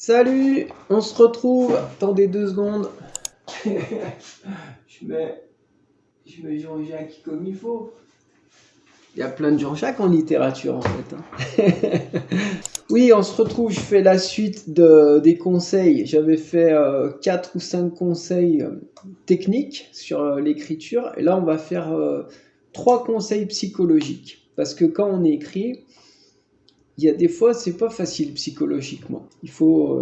Salut, on se retrouve. Attendez 2 secondes. je mets Jean-Jacques comme il faut. Il y a plein de Jean-Jacques en littérature en fait. Oui, on se retrouve. Je fais la suite des conseils. J'avais fait 4 ou 5 conseils techniques sur l'écriture. Et là, on va faire 3 conseils psychologiques. Parce que quand on écrit, il y a des fois, c'est pas facile psychologiquement. Il faut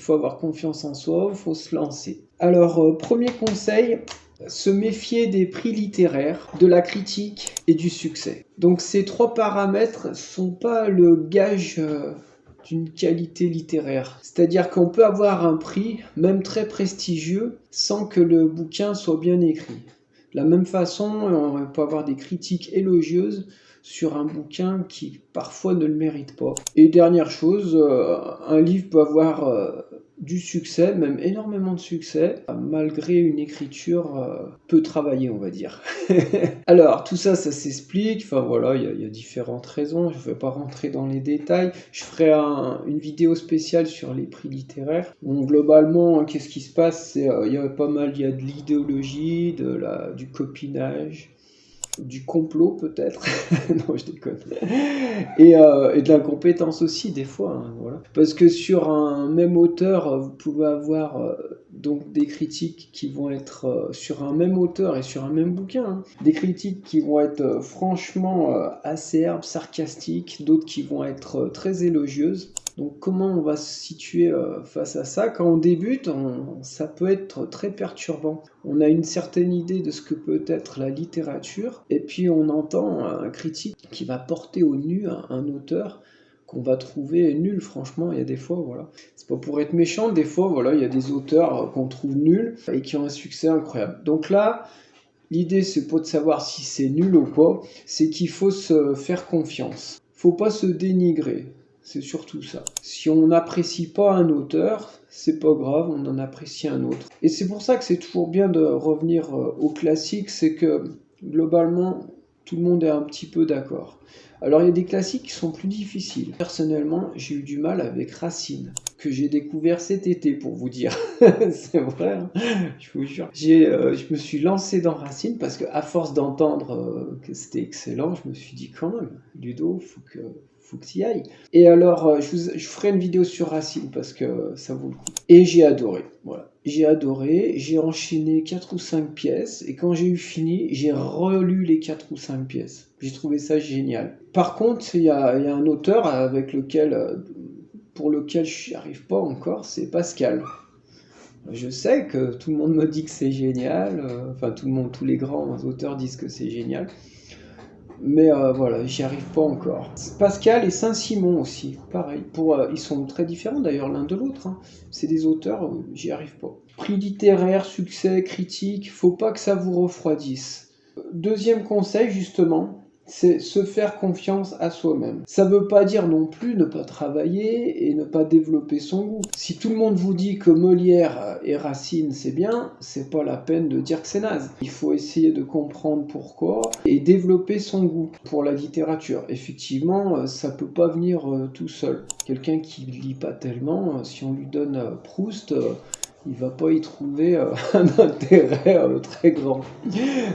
avoir confiance en soi, il faut se lancer. Alors, premier conseil, se méfier des prix littéraires, de la critique et du succès. Donc ces 3 paramètres ne sont pas le gage d'une qualité littéraire. C'est-à-dire qu'on peut avoir un prix, même très prestigieux, sans que le bouquin soit bien écrit. De la même façon, on peut avoir des critiques élogieuses sur un bouquin qui parfois ne le mérite pas. Et dernière chose, un livre peut avoir du succès, même énormément de succès, malgré une écriture peu travaillée, on va dire. Alors, tout ça, ça s'explique. Enfin voilà, il y a différentes raisons. Je ne vais pas rentrer dans les détails. Je ferai une vidéo spéciale sur les prix littéraires. Donc, globalement, qu'est-ce qui se passe? Il y a pas mal, il y a de l'idéologie, du copinage, du complot peut-être. Non, je déconne. Et de l'incompétence aussi des fois, hein, voilà. Parce que sur un même auteur, vous pouvez avoir donc des critiques qui vont être sur un même auteur et sur un même bouquin, hein. Des critiques qui vont être franchement acerbes, sarcastiques, d'autres qui vont être très élogieuses. Donc comment on va se situer face à ça? Quand on débute, ça peut être très perturbant. On a une certaine idée de ce que peut être la littérature, et puis on entend un critique qui va porter au nu un auteur qu'on va trouver nul, franchement. Il y a des fois, voilà. C'est pas pour être méchant, des fois, voilà, il y a des auteurs qu'on trouve nuls et qui ont un succès incroyable. Donc là, l'idée, c'est pas de savoir si c'est nul ou pas, c'est qu'il faut se faire confiance. Faut pas se dénigrer. C'est surtout ça. Si on n'apprécie pas un auteur, c'est pas grave, on en apprécie un autre. Et c'est pour ça que c'est toujours bien de revenir au classique, c'est que globalement, tout le monde est un petit peu d'accord. Alors il y a des classiques qui sont plus difficiles. Personnellement, j'ai eu du mal avec Racine, que j'ai découvert cet été pour vous dire. C'est vrai, hein, je vous jure. Je me suis lancé dans Racine parce qu'à force d'entendre que c'était excellent, je me suis dit quand même, Ludo, faut que tu y ailles. Et alors, je ferai une vidéo sur Racine parce que ça vaut le coup. Et j'ai adoré, voilà. J'ai adoré, j'ai enchaîné 4 ou 5 pièces, et quand j'ai eu fini, j'ai relu les 4 ou 5 pièces. J'ai trouvé ça génial. Par contre, il y a un auteur pour lequel je n'y arrive pas encore, c'est Pascal. Je sais que tout le monde me dit que c'est génial, enfin tout le monde, tous les grands auteurs disent que c'est génial. Mais voilà, j'y arrive pas encore. Pascal et Saint-Simon aussi, pareil. Ils sont très différents d'ailleurs l'un de l'autre, hein. C'est des auteurs, j'y arrive pas. Prix littéraire, succès, critique, faut pas que ça vous refroidisse. Deuxième conseil justement, c'est se faire confiance à soi-même. Ça veut pas dire non plus ne pas travailler et ne pas développer son goût. Si tout le monde vous dit que Molière et Racine c'est bien, c'est pas la peine de dire que c'est naze. Il faut essayer de comprendre pourquoi et développer son goût pour la littérature. Effectivement, ça peut pas venir tout seul. Quelqu'un qui lit pas tellement, si on lui donne Proust, il va pas y trouver un intérêt très grand.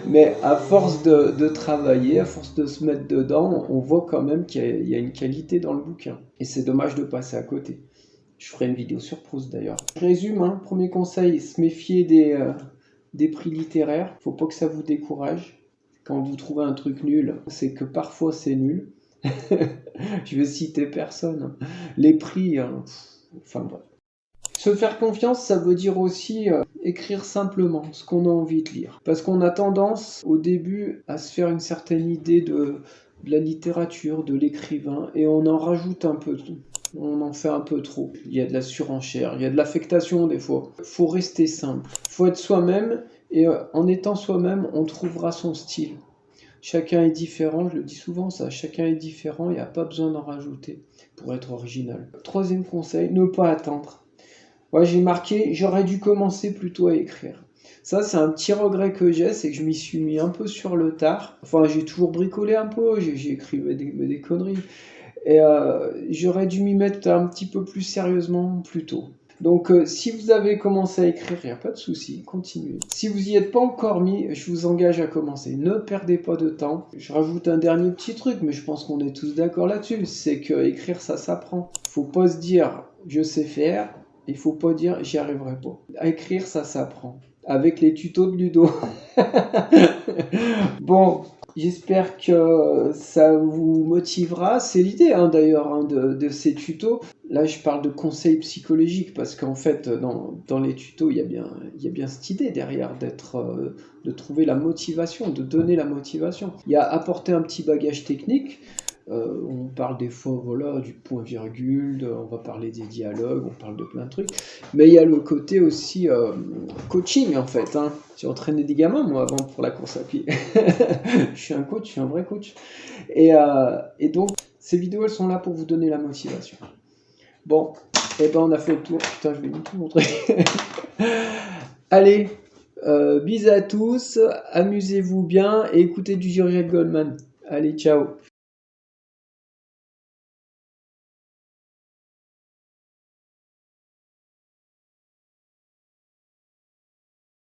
Mais à force de travailler, à force de se mettre dedans, on voit quand même qu'il y a une qualité dans le bouquin. Et c'est dommage de passer à côté. Je ferai une vidéo sur Proust d'ailleurs. Je résume, hein. Premier conseil, se méfier des prix littéraires. Faut pas que ça vous décourage. Quand vous trouvez un truc nul, c'est que parfois c'est nul. Je vais citer personne, hein. Les prix, hein, enfin bref. Se faire confiance, ça veut dire aussi écrire simplement ce qu'on a envie de lire. Parce qu'on a tendance au début à se faire une certaine idée de la littérature, de l'écrivain, et on en rajoute un peu. On en fait un peu trop. Il y a de la surenchère, il y a de l'affectation des fois. Faut rester simple. Faut être soi-même, et en étant soi-même, on trouvera son style. Chacun est différent, je le dis souvent ça, chacun est différent, il n'y a pas besoin d'en rajouter pour être original. Troisième conseil, ne pas attendre. Ouais, j'ai marqué, j'aurais dû commencer plutôt à écrire. Ça, c'est un petit regret que j'ai, c'est que je m'y suis mis un peu sur le tard. Enfin, j'ai toujours bricolé un peu, j'ai écrit des conneries. Et j'aurais dû m'y mettre un petit peu plus sérieusement plus tôt. Donc si vous avez commencé à écrire, il n'y a pas de souci, continuez. Si vous n'y êtes pas encore mis, je vous engage à commencer. Ne perdez pas de temps. Je rajoute un dernier petit truc, mais je pense qu'on est tous d'accord là-dessus. C'est que écrire, ça s'apprend. Faut pas se dire je sais faire, il faut pas dire j'y arriverai pas. À écrire, ça s'apprend. Avec les tutos de Ludo. Bon, j'espère que ça vous motivera. C'est l'idée d'ailleurs de ces tutos. Là, je parle de conseils psychologiques parce qu'en fait, dans les tutos, il y a bien cette idée derrière de trouver la motivation, de donner la motivation. Il y a apporter un petit bagage technique. On parle des fois du point-virgule, on va parler des dialogues, on parle de plein de trucs. Mais il y a le côté aussi coaching en fait. J'ai entraîné des gamins moi avant pour la course à pied. Je suis un coach, je suis un vrai coach. Et donc, ces vidéos, elles sont là pour vous donner la motivation. Bon, on a fait le tour. Putain, je vais tout montrer. Allez, bisous à tous, amusez-vous bien et écoutez du Georgette Goldman. Allez, ciao.